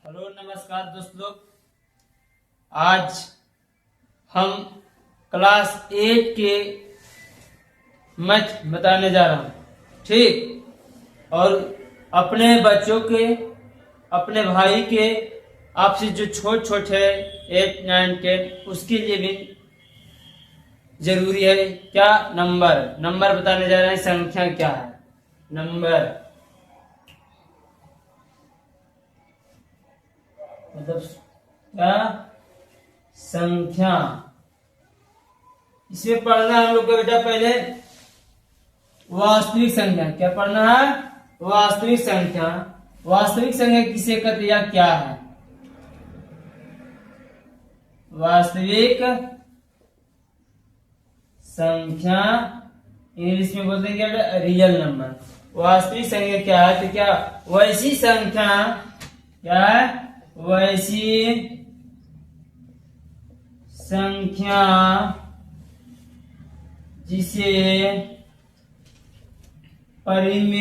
Hello नमस्कार दोस्त लोग। आज हम क्लास 8 के मैथ बताने जा रहा हूँ, ठीक। और अपने बच्चों के, अपने भाई के, आपसे जो छोट है 8, 9, 10 उसके लिए भी जरूरी है। क्या? नंबर बताने जा रहे हैं। संख्या क्या है? नंबर मतलब क्या? संख्या। इसमें पढ़ना है हम लोग को बेटा पहले वास्तविक संख्या। क्या पढ़ना है? वास्तविक संख्या। वास्तविक संख्या किसे कहते हैं या क्या है? वास्तविक संख्या इंग्लिश में बोलते हैं क्या? Real number. वास्तविक संख्या क्या है? तो क्या वैसी संख्या, क्या है? वैसी संख्या जिसे परिमेय, और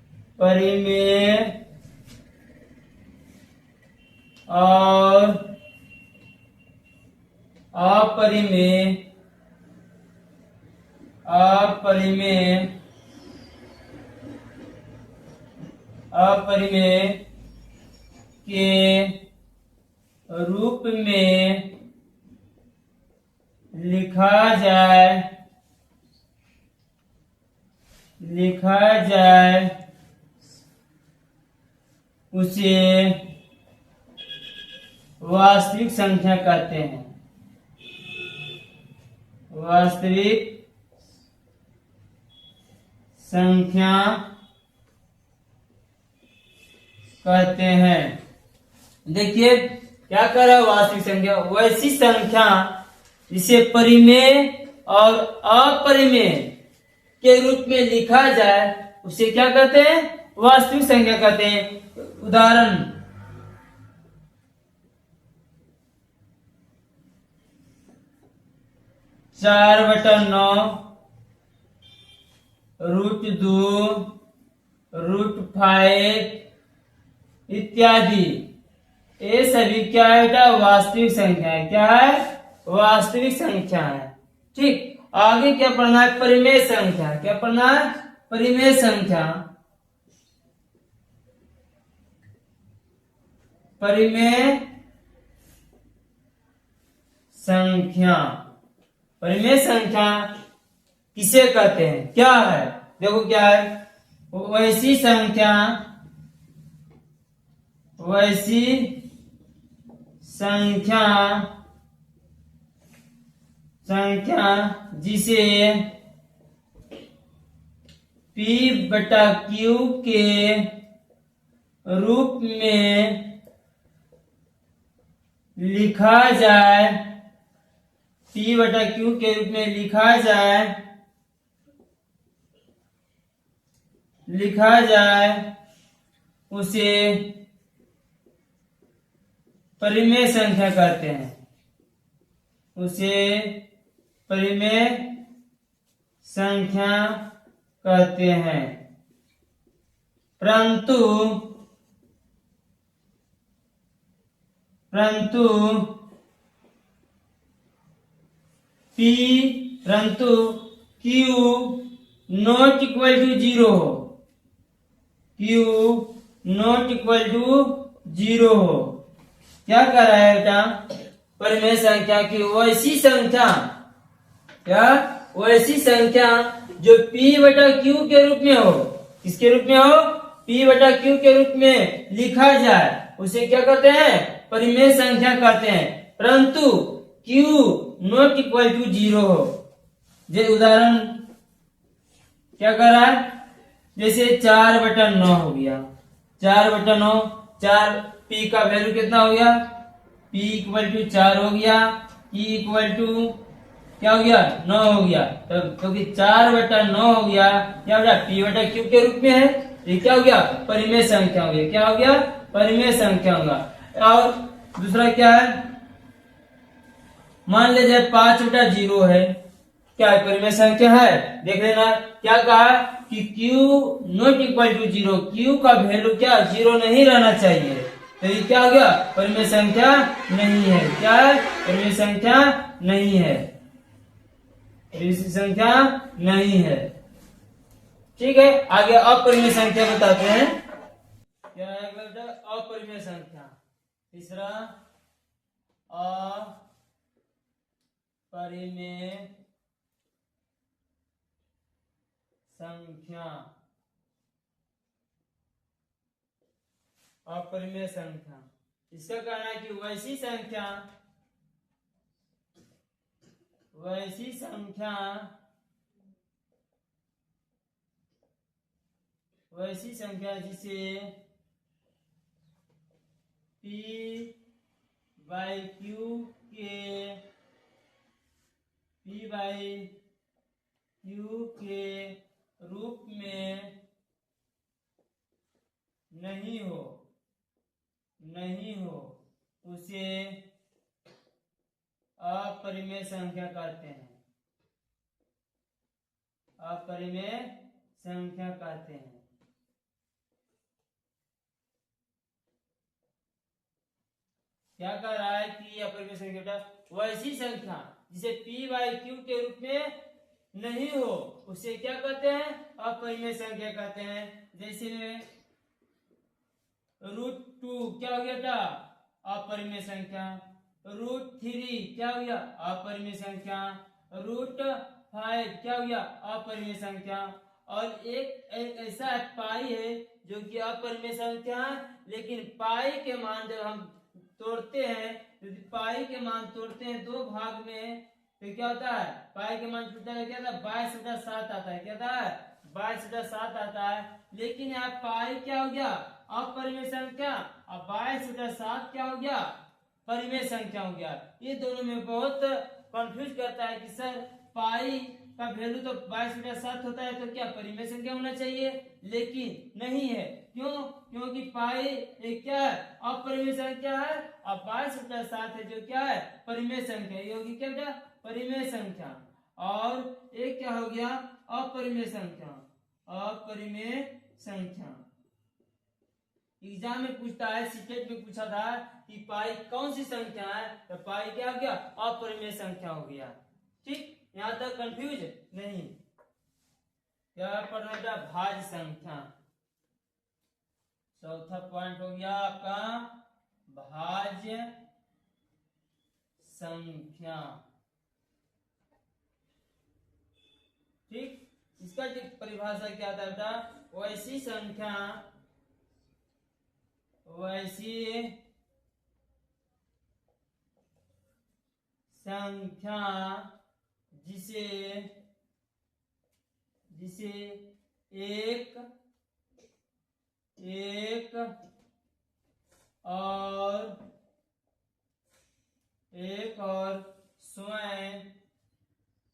अपरिमेय के रूप में लिखा जाए उसे वास्तविक संख्या कहते हैं। वास्तविक संख्या कहते हैं। देखिए क्या कर रहा है? वास्तविक संख्या वैसी संख्या जिसे परिमेय और अपरिमेय के रूप में लिखा जाए उसे क्या कहते हैं? वास्तविक संख्या कहते हैं। उदाहरण 4/9, √2, √5 इत्यादि। ये सभी क्या है बेटा? वास्तविक संख्या है। क्या है? वास्तविक संख्या है, ठीक। आगे क्या पढ़ना है? परिमेय संख्या। क्या पढ़ना है? परिमेय संख्या। परिमेय संख्या किसे कहते हैं? क्या है? देखो क्या है? वैसी संख्या जिसे P/Q के रूप में लिखा जाए, P/Q के रूप में लिखा जाए उसे परिमेय संख्या कहते हैं। उसे परिमेय संख्या कहते हैं। परंतु Q नॉट इक्वल टू 0 हो। Q नॉट इक्वल टू 0 हो। क्या कर रहा है बेटा? परिमेय संख्या की वैसी संख्या, क्या? वैसी संख्या जो P/Q के रूप में हो। किसके रूप में हो? P/Q के रूप में लिखा जाए उसे क्या कहते हैं? परिमेय संख्या कहते हैं। परंतु Q नॉट इक्वल टू 0 हो। जैसे उदाहरण क्या कर रहा है? जैसे 4/9 हो गया। 4/9, 4 P का वैल्यू कितना हो गया? P = 4 हो गया। P = क्या हो गया? 9 हो गया। तब क्योंकि 4/9 हो गया, क्या हो गया? P/Q के रूप में है। ये क्या हो गया? परिमेय संख्या हो गया। क्या हो गया? परिमेय संख्या होगा। और दूसरा क्या है? मान लीजिए 5/0 है। क्या है, परिमेय संख्या है। देख लेना क्या कहा कि q not equal to 0, q का वैल्यू क्या 0 नहीं रहना चाहिए, तो ये क्या हो गया, परिमेय संख्या नहीं है। क्या है, परिमेय संख्या नहीं है, परिमेय संख्या नहीं है। ठीक है, आगे अपरिमेय संख्या बताते हैं। क्या है बेटा, अपरिमेय संख्या। तीसरा अपरिमेय संख्या। अपरिमेय संख्या, इसका कहना है कि वैसी संख्या जिसे p बाई क्यू के रूप में नहीं हो उसे अपरिमेय संख्या कहते हैं। अपरिमेय संख्या कहते हैं। क्या कह रहा है कि अपरिमेय संख्या वैसी संख्या जिसे p बाई क्यू के रूप में नहीं हो उसे क्या कहते हैं, अपरिमेय संख्या कहते हैं। जैसे √2 क्या हो गया था, अपरिमेय संख्या। √3 क्या हो गया, अपरिमेय संख्या। √5 क्या हो गया, अपरिमेय संख्या। और एक ऐसा पाई है जो कि अपरिमेय संख्या है, लेकिन पाई के मान जब हम तोड़ते हैं, यदि पाई के मान तोड़ते हैं दो भाग में, तो क्या होता है, पाई के मान टूटता है, क्या था 22/7 आता है। क्या था, 22/7 आता है। लेकिन यहाँ पाई क्या हो गया, अपरिमेय संख्या, और 22/7 क्या हो गया, परिमेय संख्या हो गया। ये दोनों में बहुत कंफ्यूज करता है कि सर पाई का वैल्यू तो 22/7 होता है, तो क्या परिमेय संख्या होना चाहिए, लेकिन नहीं है। क्यों, क्योंकि पाई एक क्या है, अपरिमेय संख्या है, और 22/7 है जो क्या है, परिमेय संख्या। ये होगी क्या बेटा, परिमेय संख्या। और एक क्या हो गया, अपरिमेय संख्या। अपरिमेय संख्या एग्जाम में पूछता है, सीटेट में पूछा था कि पाई कौन सी संख्या है, तो पाई क्या हो गया, अपरिमेय संख्या हो गया। ठीक, यहां तक कंफ्यूज नहीं। क्या पढ़ना था, भाज्य संख्या। चौथा पॉइंट हो गया आपका भाज्य संख्या। ठीक, इसका परिभाषा क्या था बेटा, वैसी संख्या जिसे एक और स्वयं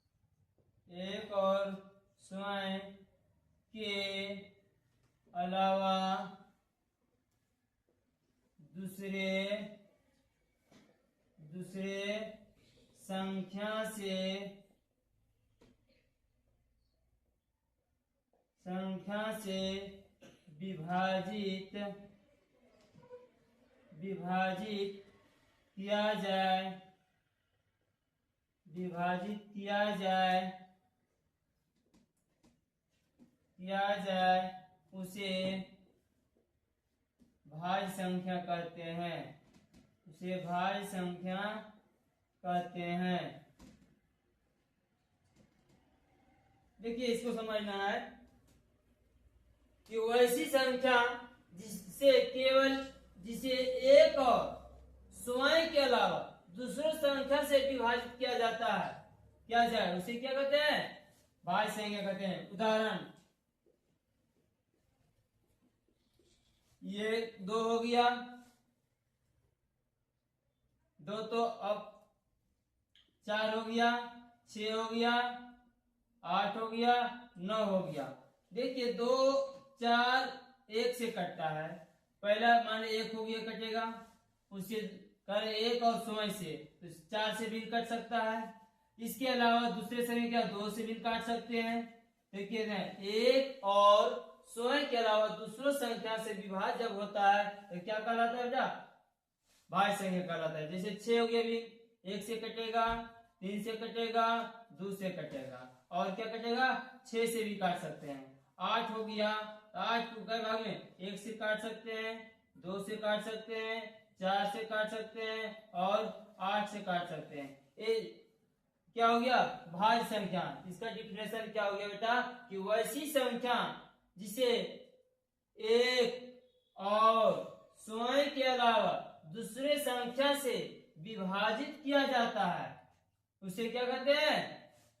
के अलावा दूसरे संख्या से विभाजित किया जाए उसे भाज्य संख्या कहते हैं। उसे भाज्य संख्या कहते हैं। देखिए, इसको समझना है कि वैसी संख्या जिसे एक और स्वयं के अलावा दूसरों संख्या से विभाजित किया जाता है, क्या जाए, उसे क्या कहते हैं, भाज्य संख्या कहते हैं। उदाहरण, ये 2 हो गया, 2 तो अब 4 हो गया, 6 हो गया, 8 हो गया, 9 हो गया। देखिए 2 4 1 से कटता है। पहला मान 1 हो गया, कटेगा, उससे कर 1 और स्वयं से, तो 4 से भी कट सकता है। इसके अलावा दूसरे संख्या 2 से भी काट सकते हैं। देखिए 1 और स्वयं के अलावा दूसरों संख्या से विभाज्य जब होता है तो क्या कहलाता है बेटा? भाज्य संख्या कहलाता है। जैसे 6 हो गया, अभी 1 से कटेगा, 3 से कटेगा, 2 से कटेगा, और क्या कटेगा? 6 से भी काट सकते हैं। 8 हो गया, 8 को कई भाग में? 1 से काट सकते हैं, 2 से काट सकते हैं, 4 से काट सकते हैं और 8 से काट सकते हैं। ये क्या हो गया? भाज्य संख्या। इसका डिफिनेशन क्या हो गया बेटा? कि वैसी संख्या जिसे 1 और स्वयं के अलावा दूसरे संख्या से विभाजित किया जाता है उसे क्या कहते हैं?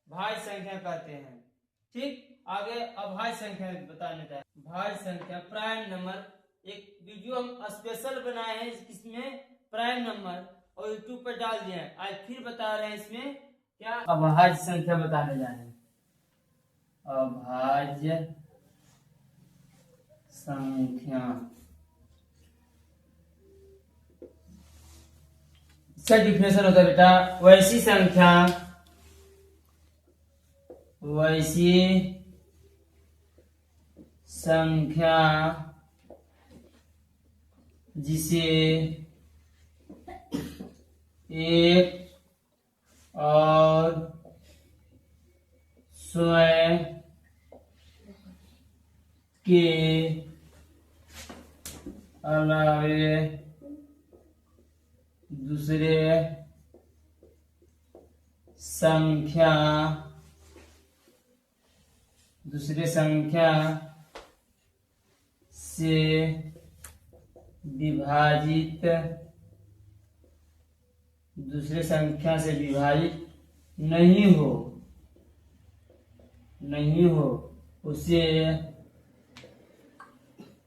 भाज्य संख्या कहते हैं। ठीक, आगे अभाज्य संख्या बताने जाए। भाज्य संख्या प्राइम नंबर, एक वीडियो हम स्पेशल बनाए हैं इसमें प्राइम नंबर और यूट्यूब पर डाल दिया है। आज फिर बता रहे हैं इसमें क्या? अभाज्य संख्या बताने जा रहे हैं। अभाज्य संख्या, इसका डिफिनेशन होता है बेटा, वैसी संख्या जिसे 1 और स्वयं के अलावे दूसरे संख्या से विभाजित नहीं हो उसे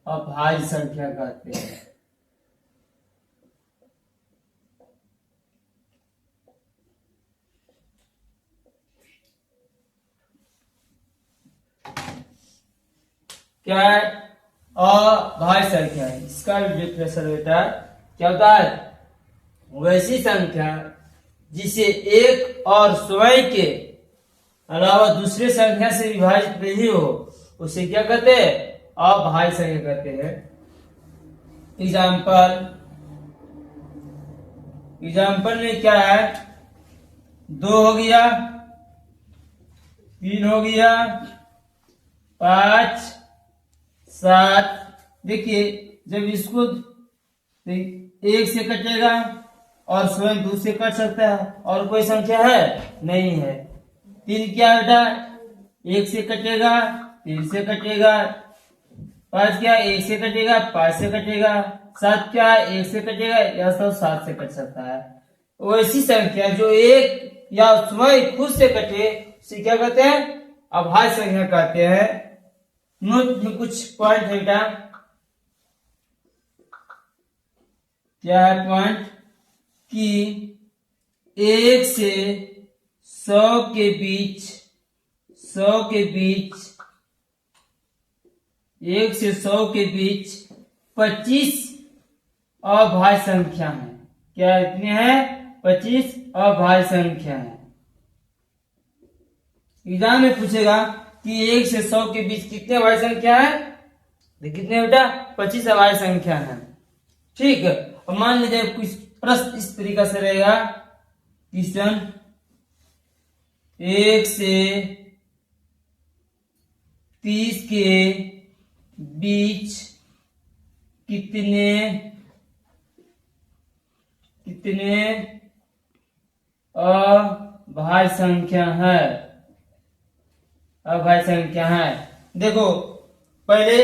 अभाज्य संख्या कहते हैं। क्या है? अभाज्य संख्या है। इसका डिफिनेशन बेटा क्या होता है? वैसी संख्या जिसे 1 और स्वयं के अलावा दूसरे संख्या से विभाजित नहीं हो उसे क्या कहते हैं? अभाज्य संख्या कहते हैं। एग्जाम्पल में क्या है? 2 हो गया, 3 हो गया, 5, 7। देखिए जब इसको 1 से कटेगा और स्वयं 2 से कट सकता है, और कोई संख्या है? नहीं है। 3 क्या बेटा? 1 से कटेगा, 3 से कटेगा। 5 क्या? 1 से कटेगा, 5 से कटेगा। 7 क्या? 1 से कटेगा, या सब 7 से कट सकता है। वैसी संख्या जो 1 या स्वयं खुद से कटे उसे क्या कहते हैं? अभाज्य संख्या कहते हैं। नोट में कुछ पॉइंट है बेटा। क्या है पॉइंट? कि 1 से 100 के बीच 1 से 100 के बीच 25 अभाज्य संख्या है। क्या इतने हैं? 25 अभाज्य संख्या है। एग्जाम में पूछेगा कि 1 से 100 के बीच कितने अभाज्य संख्या है? कितने बेटा? 25 अभाज्य संख्या है। ठीक है, और मान लीजिए कुछ प्रश्न इस तरीका से रहेगा। क्वेश्चन 1 से 30 के बीच कितने अभाज्य संख्या है? अभाज्य संख्या है। देखो पहले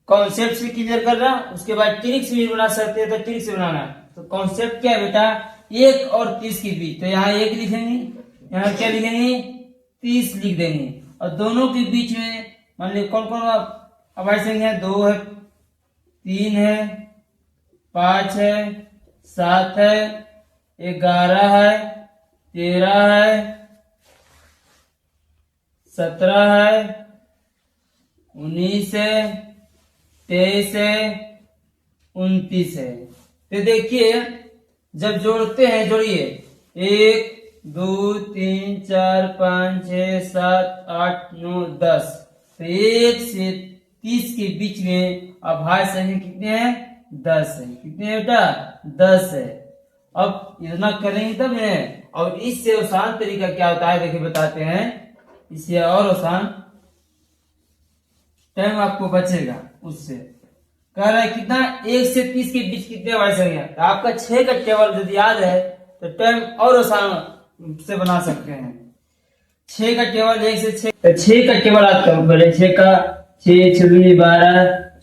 कॉन्सेप्ट से क्लियर करना, उसके बाद ट्रिक से भी बना सकते हैं तो ट्रिक से बनाना। तो कॉन्सेप्ट क्या है बेटा? 1 और 30 के बीच, तो यहाँ 1 लिखेंगे, यहाँ क्या लिखेंगे? 30 लिख देंगे। और दोनों के बीच में मान लीजिए कौन कौन अभाज्य संख्या है? 2 है, 3 है, 5 है, 7 है, 11 है, 13 है, 17 है, 19 है, 23 है, 29 है। तो देखिए जब जोड़ते हैं, जोड़िए 1 2 3 4 5 6 7 8 9 10। तो 1 से 30 के बीच में अभाज्य संख्या कितने हैं? 10 है। कितने है बेटा? 10 है। अब इतना करेंगे तब है। और इससे आसान तरीका क्या होता है देखिए बताते हैं। इससे और आसान टाइम आपको बचेगा उससे। कह रहा है कितना? 1 से 30 के बीच कितने अभाज्य संख्या? तो आपका 6 का टेबल यदि याद है तो टाइम और आसान से बना सकते हैं। 6 का टेबल 1 से 6, तो 6 का टेबल आपका पहले 6 का 6 6 दूनी 12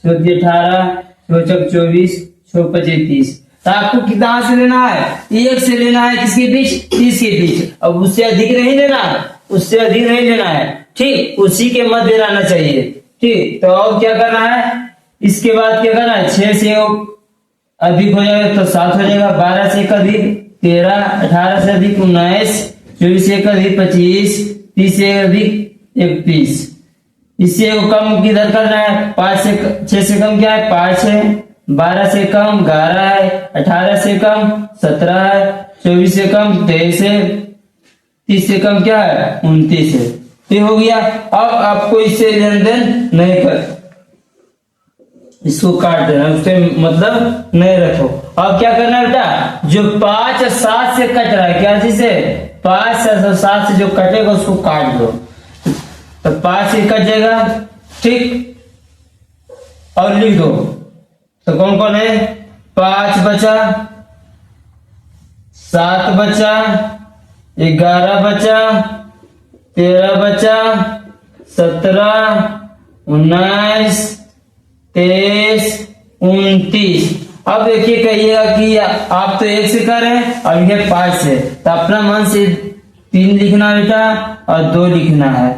6 दी 18 6 चौक 24 6 पचे 30। तो आपको कितना से लेना है? 1 से लेना है। किसके बीच? 30 के बीच। अब उससे अधिक नहीं लेना, उससे अधिक नहीं लेना है। ठीक, उसी के मध्य रहना चाहिए। ठीक, तो अब क्या करना है? इसके बाद क्या करना है? 6 से अधिक हो जाएगा तो 7 हो जाएगा। 12 से अधिक 13, 18 से अधिक 19, 24 से अधिक 25, 30 से अधिक 31। इससे कम किधर करना है? 5 से 6 से कम क्या है? 5 है। 12 से कम 11 है। 18 से कम 17 है। 24 से कम 23 है। 30 से कम क्या है? 29 है। ये हो गया। अब आपको इससे लेन देन नहीं कर, इसको काट देना, उससे मतलब नहीं रखो। अब क्या करना है बेटा? जो 5 और 7 से कट रहा है, क्या चीज है? 5 और 7 से जो कटेगा उसको काट दो। तो 5 से कट जाएगा। ठीक, और लिख दो। तो कौन कौन है? 5 बचा, 7 बचा, 11 बचा, 13 बचा, 17, 19, 23, 29। अब देखिए कहिएगा कि आप तो 1 से कर रहे हैं और ये 5 से, तो अपना मन से 3 लिखना बेटा और 2 लिखना है।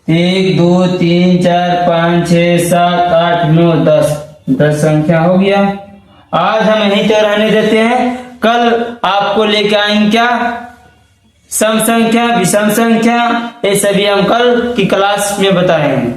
1 2 3 4 5 6 7 8 9 10। 10 संख्या हो गया। आज हम यहीं तक रहने देते हैं। कल आपको लेके आएंगे क्या? सम संख्या, विषम संख्या, ये सभी हम कल की क्लास में बताएंगे।